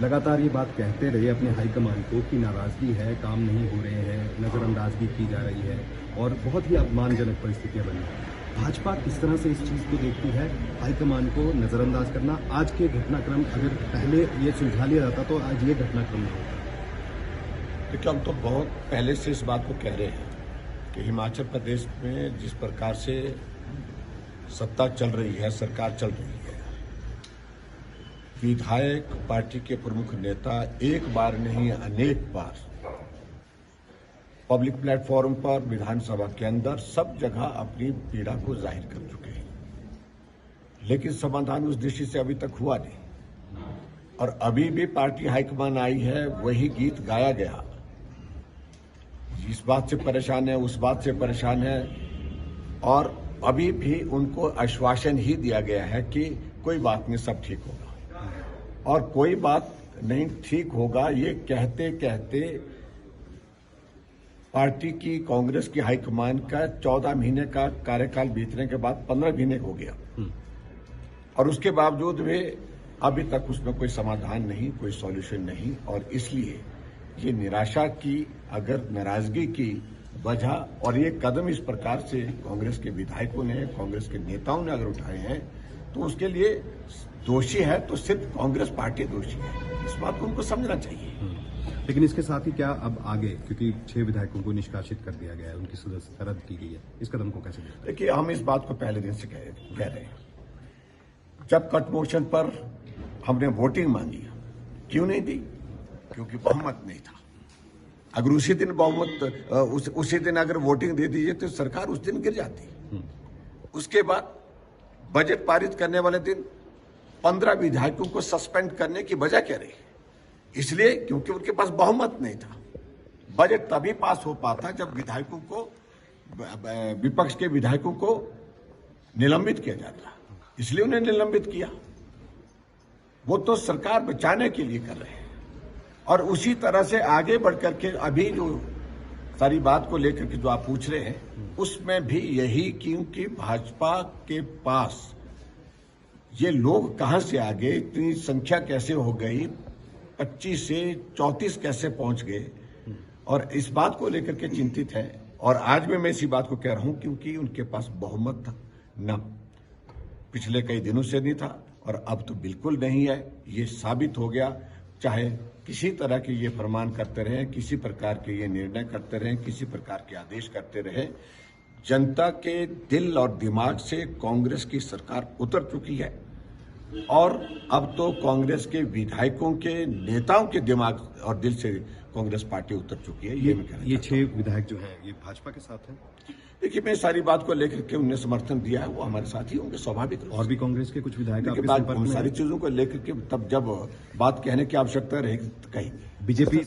लगातार ये बात कहते रहे अपने हाईकमान को कि नाराजगी है, काम नहीं हो रहे हैं, नज़रअंदाजगी की जा रही है और बहुत ही अपमानजनक परिस्थितियां बनी हैं। भाजपा किस तरह से इस चीज़ को देखती है, हाईकमान को नज़रअंदाज करना? आज के घटनाक्रम अगर पहले ये सुलझा लिया जाता तो आज ये घटनाक्रम नहीं होता। देखिए, हम तो बहुत पहले से इस बात को कह रहे हैं कि हिमाचल प्रदेश में जिस प्रकार से सत्ता चल रही है, सरकार चल रही है, विधायक पार्टी के प्रमुख नेता एक बार नहीं अनेक बार पब्लिक प्लेटफॉर्म पर, विधानसभा के अंदर, सब जगह अपनी पीड़ा को जाहिर कर चुके हैं, लेकिन समाधान उस दृष्टि से अभी तक हुआ नहीं। और अभी भी पार्टी हाईकमान आई है, वही गीत गाया गया। इस बात से परेशान है, उस बात से परेशान है, और अभी भी उनको आश्वासन ही दिया गया है कि कोई बात नहीं, सब ठीक होगा। और कोई बात नहीं ठीक होगा ये कहते कहते पार्टी की, कांग्रेस की हाईकमान का 14 महीने का कार्यकाल बीतने के बाद 15 महीने हो गया, और उसके बावजूद भी अभी तक उसमें कोई समाधान नहीं, कोई सॉल्यूशन नहीं। और इसलिए ये निराशा की, अगर नाराजगी की वजह, और ये कदम इस प्रकार से कांग्रेस के विधायकों ने, कांग्रेस के नेताओं ने अगर उठाए हैं, तो उसके लिए दोषी है तो सिर्फ कांग्रेस पार्टी दोषी है। इस बात को उनको समझना चाहिए। लेकिन इसके साथ ही क्या अब आगे, क्योंकि 6 विधायकों को निष्कासित कर दिया गया है, उनकी सदस्यता रद्द की गई है, इस कदम को कैसे देखते हैं? देखिए, हम इस बात को पहले दिन से कह रहे हैं। जब कट मोशन पर हमने वोटिंग मांगी, क्यों नहीं दी? क्योंकि बहुमत नहीं था। अगर उसी दिन बहुमत, उसी दिन अगर वोटिंग दे दीजिए तो सरकार उस दिन गिर जाती। उसके बाद बजट पारित करने वाले दिन 15 विधायकों को सस्पेंड करने की वजह क्या रही? इसलिए क्योंकि उनके पास बहुमत नहीं था। बजट तभी पास हो पाता जब विधायकों को, विपक्ष के विधायकों को निलंबित किया जाता, इसलिए उन्हें निलंबित किया। वो तो सरकार बचाने के लिए कर रहे हैं। और उसी तरह से आगे बढ़कर के अभी जो सारी बात को लेकर के जो आप पूछ रहे हैं, उसमें भी यही, क्योंकि भाजपा के पास ये लोग कहां से आ गए, इतनी संख्या कैसे हो गई, 25 से 34 कैसे पहुंच गए, और इस बात को लेकर के चिंतित है। और आज भी मैं इसी बात को कह रहा हूं, क्योंकि उनके पास बहुमत था न, पिछले कई दिनों से नहीं था, और अब तो बिल्कुल नहीं है। ये साबित हो गया। चाहे किसी तरह के ये फरमान करते रहे, किसी प्रकार के ये निर्णय करते रहे, किसी प्रकार के आदेश करते रहे, जनता के दिल और दिमाग से कांग्रेस की सरकार उतर चुकी है। और अब तो कांग्रेस के विधायकों के, नेताओं के दिमाग और दिल से कांग्रेस पार्टी उतर चुकी है। ये 6 विधायक जो हैं, ये भाजपा के साथ हैं? देखिए, मैं सारी बात को लेकर के उन्हें समर्थन दिया है, वो हमारे साथ ही होंगे, स्वाभाविक। और भी कांग्रेस के कुछ विधायक आपके संपर्क संपर्क में में सारी चीजों को लेकर के तब जब बात कहने की आवश्यकता रहेगी तो कहेंगे। बीजेपी